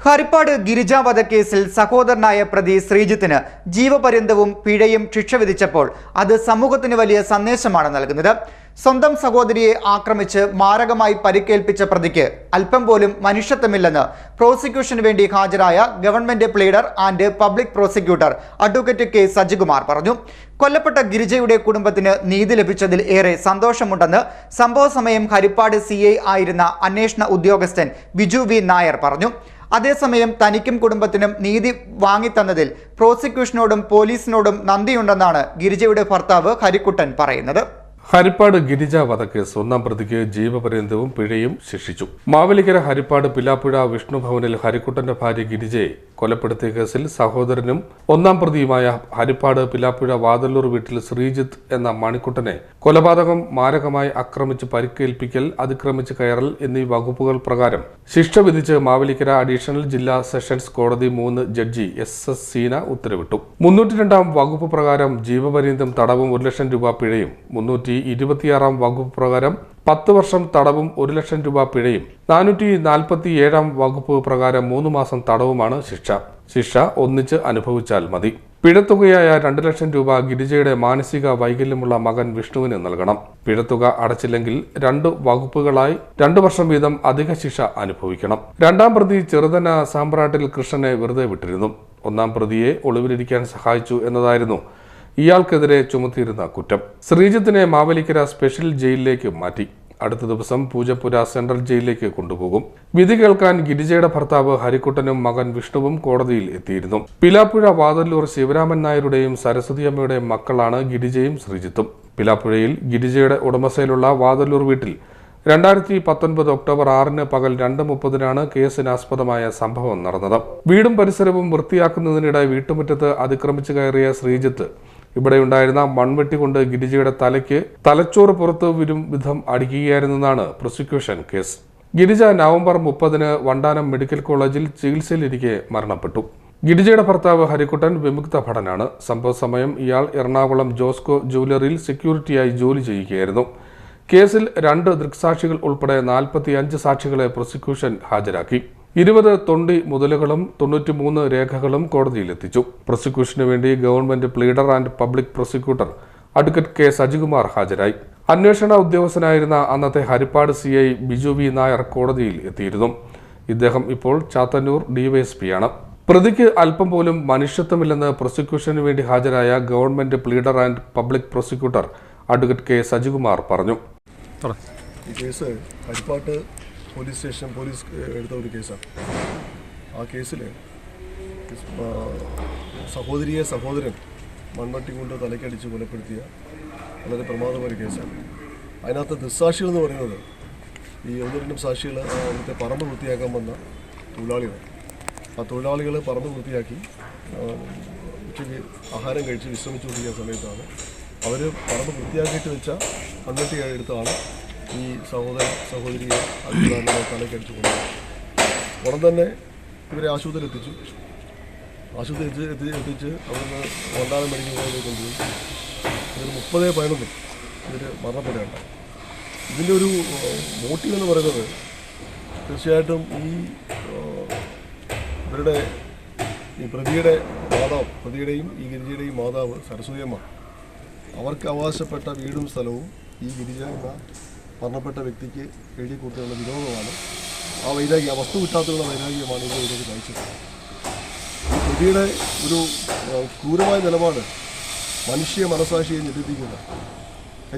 ഹരിപ്പാട് ഗിരിജ വധക്കേസിൽ സഹോദരനായ പ്രതി ശ്രീജിത്തിന് ജീവപര്യന്തവും പിഴയും ശിക്ഷ വിധിച്ചപ്പോൾ അത് സമൂഹത്തിന് വലിയ സന്ദേശമാണ് നൽകുന്നത്. സ്വന്തം സഹോദരിയെ ആക്രമിച്ച് മാരകമായി പരിക്കേൽപ്പിച്ച പ്രതിക്ക് അല്പം പോലും മനുഷ്യത്വമില്ലെന്ന് പ്രോസിക്യൂഷന് വേണ്ടി ഹാജരായ government pleader and public prosecutor advocate K Sajikumar പറഞ്ഞു. കൊല്ലപ്പെട്ട ഗിരിജയുടെ കുടുംബത്തിന് നീതി ലഭിച്ചതിൽ ഏറെ സന്തോഷമുണ്ടെന്ന് സംഭവ സമയം ഹരിപ്പാട് CI ആയിരുന്ന അന്വേഷണ ഉദ്യോഗസ്ഥൻ ബിജു വി നായർ പറഞ്ഞു. അതേസമയം തനിക്കും കുടുംബത്തിനും നീതി വാങ്ങിത്തന്നതിൽ പ്രോസിക്യൂഷനോടും പോലീസിനോടും നന്ദിയുണ്ടെന്നാണ് ഗിരിജയുടെ ഭർത്താവ് ഹരിക്കുട്ടൻ പറയുന്നത്. ഹരിപ്പാട് ഗിരിജ വധക്കേസ് ഒന്നാം പ്രതിക്ക് ജീവപര്യന്തവും പിഴയും ശിക്ഷിച്ചു. മാവേലിക്കര ഹരിപ്പാട് പിലാപ്പുഴ വിഷ്ണുഭവനിൽ ഹരിക്കുട്ടന്റെ ഭാര്യ ഗിരിജയെ കൊലപ്പെടുത്തിയ കേസിൽ സഹോദരനും ഒന്നാം പ്രതിയുമായ ഹരിപ്പാട് പിലാപ്പുഴ വാതല്ലൂർ വീട്ടിൽ ശ്രീജിത്ത് എന്ന മണിക്കുട്ടനെ കൊലപാതകം, മാരകമായി ആക്രമിച്ച് പരിക്കേൽപ്പിക്കൽ, അതിക്രമിച്ച് കയറൽ എന്നീ വകുപ്പുകൾ പ്രകാരം ശിക്ഷ വിധിച്ച് മാവേലിക്കര അഡീഷണൽ ജില്ലാ സെഷൻസ് കോടതി 3 ജഡ്ജി SS സീന ഉത്തരവിട്ടു. 302 വകുപ്പ് പ്രകാരം ജീവപര്യന്തം തടവും 1 ലക്ഷം രൂപ പിഴയും, 326 വകുപ്പ് പ്രകാരം 10 വർഷം തടവും 1 ലക്ഷം രൂപ പിഴയും, 447 വകുപ്പ് പ്രകാരം 3 മാസം തടവുമാണ് ശിക്ഷ ഒന്നിച്ച് അനുഭവിച്ചാൽ മതി. പിഴത്തുകയായ 2 ലക്ഷം രൂപ ഗിരിജയുടെ മാനസിക വൈകല്യമുള്ള മകൻ വിഷ്ണുവിന് നൽകണം. പിഴത്തുക അടച്ചില്ലെങ്കിൽ 2 വകുപ്പുകളായി 2 വർഷം വീതം അധിക ശിക്ഷ അനുഭവിക്കണം. രണ്ടാം പ്രതി ചെറുതന സാമ്പ്രാട്ടിൽ കൃഷ്ണനെ വെറുതെ വിട്ടിരുന്നു. ഒന്നാം പ്രതിയെ ഒളിവിലിരിക്കാൻ സഹായിച്ചു എന്നതായിരുന്നു ഇയാൾക്കെതിരെ ചുമത്തിയിരുന്ന കുറ്റം. ശ്രീജിത്തിനെ മാവേലിക്കര സ്പെഷ്യൽ ജയിലിലേക്ക് മാറ്റി. അടുത്ത ദിവസം പൂജപ്പുര സെൻട്രൽ ജയിലിലേക്ക് കൊണ്ടുപോകും. വിധി കേൾക്കാൻ ഗിരിജയുടെ ഭർത്താവ് ഹരിക്കുട്ടനും മകൻ വിഷ്ണുവും കോടതിയിൽ എത്തിയിരുന്നു. പിലാപ്പുഴ വാതല്ലൂർ ശിവരാമൻ നായരുടെയും സരസ്വതിയമ്മയുടെയും മക്കളാണ് ഗിരിജയും ശ്രീജിത്തും. പിലാപ്പുഴയിൽ ഗിരിജയുടെ ഉടമസ്ഥയിലുള്ള വാതല്ലൂർ വീട്ടിൽ 2019 ഒക്ടോബർ 6 പകൽ 2:30 കേസിനാസ്പദമായ സംഭവം നടന്നത്. വീടും പരിസരവും വൃത്തിയാക്കുന്നതിനിടെ വീട്ടുമുറ്റത്ത് അതിക്രമിച്ചു കയറിയ ശ്രീജിത്ത് ഇവിടെയുണ്ടായിരുന്ന മൺവെട്ടി കൊണ്ട് ഗിരിജയുടെ തലച്ചോറ് പുറത്തു വരും വിധം അടിക്കുകയായിരുന്നെന്നാണ് prosecution case. Girija November 30 Vandanam medical കോളേജിൽ ചികിത്സയിലിരിക്കെ മരണപ്പെട്ടു. ഗിരിജയുടെ ഭർത്താവ് ഹരിക്കുട്ടൻ വിമുക്ത ഭടനാണ്. സംഭവ സമയം ഇയാൾ എറണാകുളം ജോസ്കോ ജ്വല്ലറിയിൽ സെക്യൂരിറ്റിയായി ജോലി ചെയ്യുകയായിരുന്നു. കേസിൽ 2 ദൃക്സാക്ഷികൾ ഉൾപ്പെടെ 45 സാക്ഷികളെ പ്രോസിക്യൂഷൻ ഹാജരാക്കി. 20 തൊണ്ടി മുതലുകളും 93 രേഖകളും കോടതിയിലെത്തിച്ചു. പ്രോസിക്യൂഷന് വേണ്ടി government pleader and public prosecutor advocate K Sajikumar ഹാജരായി. അന്വേഷണ ഉദ്യോഗസ്ഥനായിരുന്ന അന്നത്തെ ഹരിപ്പാട് CI ബിജു വി നായർ കോടതിയിൽ എത്തിയിരുന്നു. ഇദ്ദേഹം ഇപ്പോൾ ചാത്തന്നൂർ DYSP-യാണ്. പ്രതിക്ക് അല്പം പോലും മനുഷ്യത്വമില്ലെന്ന് പ്രോസിക്യൂഷന് വേണ്ടി ഹാജരായ government pleader and public prosecutor advocate K Sajikumar പറഞ്ഞു. ഈ കേസ് ഹരിപ്പാട്ട് പോലീസ് എടുത്ത ഒരു കേസാണ്. ആ കേസിൽ സഹോദരൻ മൺവട്ടി കൊണ്ട് തലക്കടിച്ച് കൊലപ്പെടുത്തിയ വളരെ പ്രമാദമായ കേസാണ്. അതിനകത്ത് ദൃക്സാക്ഷികൾ എന്ന് പറയുന്നത് ഈ 1-2 സാക്ഷികൾ അവിടുത്തെ പറമ്പ് വൃത്തിയാക്കാൻ വന്ന തൊഴിലാളികളാണ്. ആ തൊഴിലാളികൾ പറമ്പ് വൃത്തിയാക്കി ഉച്ചയ്ക്ക് ആഹാരം കഴിച്ച് വിശ്രമിച്ചുകൊണ്ടിരിക്കുന്ന സമയത്താണ് അവർ പറമ്പ് വൃത്തിയാക്കിയിട്ട് വെച്ച മൺവട്ടി എടുത്താണ് ഈ സഹോദരിയെ അതിദാരുണമായി തലക്കടിച്ചു കൊണ്ടത്. ഉടൻ തന്നെ ഇവരെ ആശുപത്രിയിൽ എത്തിച്ച് അവിടുന്ന് വണ്ടാനം മെഡിക്കൽ കോളേജിലേക്ക് കൊണ്ടുപോയി. ഇതിൽ 30-11 ഇവർ മരണപ്പെടുകയുണ്ടായി. ഇതിൻ്റെ ഒരു മോട്ടീവ് എന്ന് പറയുന്നത് തീർച്ചയായിട്ടും ഈ പ്രതിയുടെയും ഈ ഗിരിജയുടെയും മാതാവ് സരസ്വതിയമ്മ അവർക്ക് അവകാശപ്പെട്ട വീടും സ്ഥലവും ഈ ഗിരിജ എന്ന മരണപ്പെട്ട വ്യക്തിക്ക് എഴുതി കൊടുത്തുള്ള വിരോധമാണ്. ആ വസ്തു കിട്ടാത്തതുള്ള വൈരാഗ്യമാണ് ഇതിലേക്ക് നയിച്ചിട്ടുള്ളത്. ഈ പ്രതിയുടെ ഒരു ക്രൂരമായ നിലപാട് മനുഷ്യ മനസാക്ഷിയെ ഞെട്ടിപ്പിക്കുന്ന.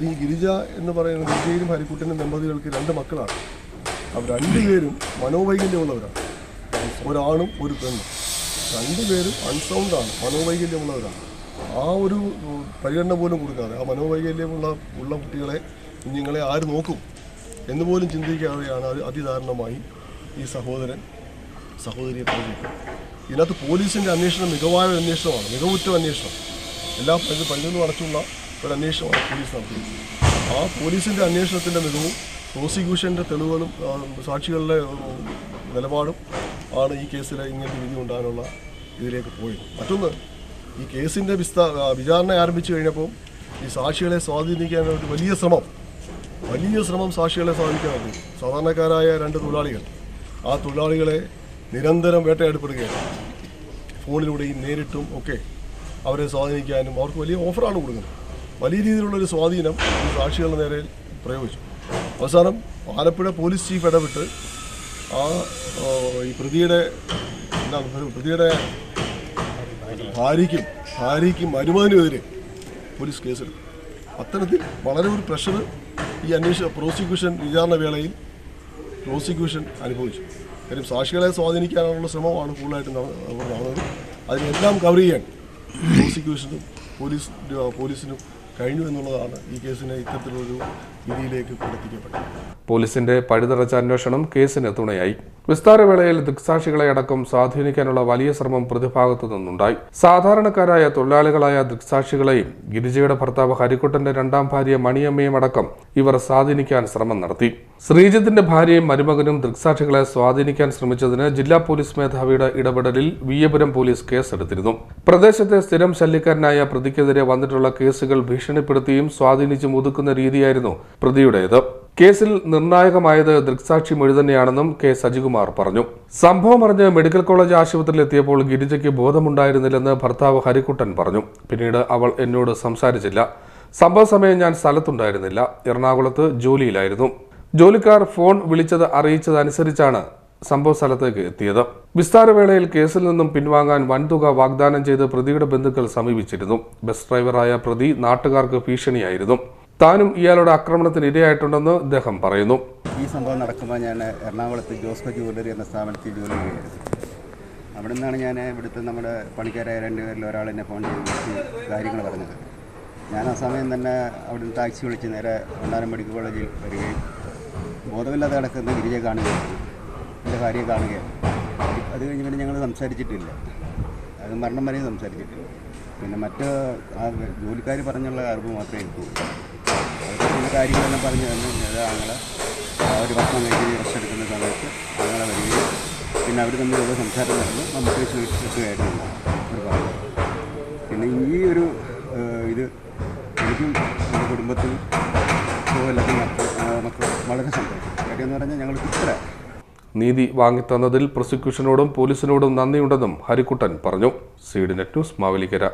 ഈ ഗിരിജ എന്ന് പറയുന്ന ഗിരിജയിലും ഹരിക്കുട്ടനും ദമ്പതികൾക്ക് 2 മക്കളാണ്. അവർ 2 പേരും മനോവൈകല്യമുള്ളവരാണ്. ഒരാണും ഒരു പെണ്ണും. 2 പേരും അൺസൗണ്ടാണ്, മനോവൈകല്യമുള്ളവരാണ്. ആ ഒരു പരിഗണന പോലും കൊടുക്കാതെ ആ മനോവൈകല്യമുള്ള കുട്ടികളെ കുഞ്ഞുങ്ങളെ ആര് നോക്കും എന്ന് പോലും ചിന്തിക്കാതെയാണ് അതിദാരുണമായി ഈ സഹോദരിയെ പ്രവർത്തിക്കുന്നത്. ഇതിനകത്ത് പോലീസിൻ്റെ അന്വേഷണം മികവായ അന്വേഷണമാണ്, മികവുറ്റ അന്വേഷണം. എല്ലാ പഴുതും അടച്ചുള്ള ഒരു അന്വേഷണമാണ് പോലീസ് നടത്തിയത്. ആ പോലീസിൻ്റെ അന്വേഷണത്തിൻ്റെ മികവും പ്രോസിക്യൂഷൻ്റെ തെളിവുകളും സാക്ഷികളുടെ നിലപാടും ആണ് ഈ കേസിൽ ഇങ്ങനത്തെ വിധി ഉണ്ടാകാനുള്ള ഇതിലേക്ക് പോയത്. മറ്റൊന്ന്, ഈ കേസിൻ്റെ വിചാരണ ആരംഭിച്ചു കഴിഞ്ഞപ്പോൾ ഈ സാക്ഷികളെ സ്വാധീനിക്കാനായിട്ട് വലിയ ശ്രമം സാക്ഷികളെ സ്വാധീനിക്കാൻ പറ്റും. സാധാരണക്കാരായ 2 തൊഴിലാളികൾ, ആ തൊഴിലാളികളെ നിരന്തരം വേട്ടയാടപ്പെടുകയാണ്. ഫോണിലൂടെയും നേരിട്ടും ഒക്കെ അവരെ സ്വാധീനിക്കാനും അവർക്ക് വലിയ ഓഫറാണ് കൊടുക്കുന്നത്. വലിയ രീതിയിലുള്ളൊരു സ്വാധീനം ഈ സാക്ഷികളുടെ നേരെ പ്രയോഗിച്ചു. അവസാനം ആലപ്പുഴ പോലീസ് ചീഫ് ഇടപെട്ട് ഈ പ്രതിയുടെ ഭാര്യയ്ക്കും മരുമകനുമെതിരെ പോലീസ് കേസെടുത്തു. അത്തരത്തിൽ വളരെ ഒരു പ്രഷർ ഈ പ്രോസിക്യൂഷൻ വിചാരണ വേളയിൽ പ്രോസിക്യൂഷൻ അനുഭവിച്ചു. കാര്യം സാക്ഷികളെ സ്വാധീനിക്കാനുള്ള ശ്രമമാണ് കൂടുതലായിട്ട് നടന്നത്. അതിനെല്ലാം കവർ ചെയ്യാൻ പ്രോസിക്യൂഷനും പോലീസിനും കഴിഞ്ഞു എന്നുള്ളതാണ് ഈ കേസിനെ ഇത്തരത്തിലൊരു വിധിയിലേക്ക് എത്തിക്കപ്പെട്ടത്. പോലീസിന്റെ പഴുതടച്ച അന്വേഷണം കേസിന് തുണയായി. വിസ്താരവേളയിൽ ദൃക്സാക്ഷികളെ അടക്കം സ്വാധീനിക്കാനുള്ള വലിയ ശ്രമം പ്രതിഭാഗത്തു നിന്നുണ്ടായി. സാധാരണക്കാരായ തൊഴിലാളികളായ ദൃക്സാക്ഷികളെയും ഗിരിജയുടെ ഭർത്താവ് ഹരിക്കുട്ടന്റെ രണ്ടാം ഭാര്യ മണിയമ്മയും അടക്കം ഇവർ സ്വാധീനിക്കാൻ ശ്രമം നടത്തി. ശ്രീജിത്തിന്റെ ഭാര്യയും മരുമകനും ദൃക്സാക്ഷികളെ സ്വാധീനിക്കാൻ ശ്രമിച്ചതിന് ജില്ലാ പോലീസ് മേധാവിയുടെ ഇടപെടലിൽ വിയ്യപുരം പോലീസ് കേസെടുത്തിരുന്നു. പ്രദേശത്തെ സ്ഥിരം ശല്യക്കാരനായ പ്രതിക്കെതിരെ വന്നിട്ടുള്ള കേസുകൾ ഭീഷണിപ്പെടുത്തിയും സ്വാധീനിച്ചും ഒതുക്കുന്ന രീതിയായിരുന്നു പ്രതിയുടേത്. കേസിൽ നിർണായകമായത് ദൃക്സാക്ഷി മൊഴി തന്നെയാണെന്നും കെ സജികുമാർ പറഞ്ഞു. സംഭവം അറിഞ്ഞ് മെഡിക്കൽ കോളേജ് ആശുപത്രിയിൽ എത്തിയപ്പോൾ ഗിരിജയ്ക്ക് ബോധമുണ്ടായിരുന്നില്ലെന്ന് ഭർത്താവ് ഹരിക്കുട്ടൻ പറഞ്ഞു. പിന്നീട് അവൾ എന്നോട് സംസാരിച്ചില്ല. സംഭവ സമയം ഞാൻ സ്ഥലത്തുണ്ടായിരുന്നില്ല. എറണാകുളത്ത് ജോലിയിലായിരുന്നു. ജോലിക്കാർ ഫോൺ വിളിച്ചത് അറിയിച്ചതനുസരിച്ചാണ് സംഭവ സ്ഥലത്തേക്ക് എത്തിയത്. വിസ്താരവേളയിൽ കേസിൽ നിന്നും പിൻവാങ്ങാൻ വൻതുക വാഗ്ദാനം ചെയ്ത് പ്രതിയുടെ ബന്ധുക്കൾ സമീപിച്ചിരുന്നു. ബസ് ഡ്രൈവറായ പ്രതി നാട്ടുകാർക്ക് ഭീഷണിയായിരുന്നു. താനും ഇയാളുടെ ആക്രമണത്തിന് ഇരയായിട്ടുണ്ടെന്ന് ഇദ്ദേഹം പറയുന്നു. ഈ സംഭവം നടക്കുമ്പോൾ ഞാൻ എറണാകുളത്ത് ജോസ്കോ ജ്വല്ലറി എന്ന സ്ഥാപനത്തിൽ ജോലി ചെയ്യുകയായിരുന്നു. അവിടെ നിന്നാണ് ഞാൻ ഇവിടുത്തെ നമ്മുടെ പണിക്കാരായ രണ്ടുപേരിൽ ഒരാൾ എന്നെ ഫോൺ ചെയ്ത് കാര്യങ്ങൾ പറഞ്ഞത്. ഞാൻ ആ സമയം തന്നെ അവിടുന്ന് ടാക്സി വിളിച്ച് നേരെ മണ്ണാരം മെഡിക്കൽ കോളേജിൽ വരികയും ബോധമില്ലാതെ കിടക്കുന്ന ഗിരിജയെ കാണുകയും എൻ്റെ ഭാര്യയെ കാണുകയാണ്. അത് കഴിഞ്ഞ് പിന്നെ ഞങ്ങൾ സംസാരിച്ചിട്ടില്ല. അത് മരണം വരെ സംസാരിച്ചിട്ടില്ല. പിന്നെ മറ്റ് ആ ജോലിക്കാർ പറഞ്ഞുള്ള അറിവ് മാത്രമേ എനിക്കുള്ളൂ. അവരുടെ കാര്യങ്ങളെല്ലാം പറഞ്ഞു തന്നെ ഞങ്ങളെ ഒരു ഭക്ഷണം കഴിച്ച് റെസ്റ്റ് എടുക്കുന്ന സമയത്ത് ഞങ്ങളെ വരികയും പിന്നെ അവർ തമ്മിലുള്ള സംസാരം നടന്ന് നമുക്ക് സ്വീകരിക്കുകയായിരുന്നു ഒരു ഭാഗം. പിന്നെ ഈ ഒരു ഇത് എനിക്കും എൻ്റെ കുടുംബത്തിനും എല്ലാത്തിനും മക്കൾ വളരെ സന്തോഷം. കാര്യമെന്ന് പറഞ്ഞാൽ ഞങ്ങൾക്ക് ഇത്ര നീതി വാങ്ങിത്തന്നതിൽ പ്രോസിക്യൂഷനോടും പോലീസിനോടും നന്ദിയുണ്ടെന്നും ഹരിക്കുട്ടൻ പറഞ്ഞു. Seed net news Mavelikkara.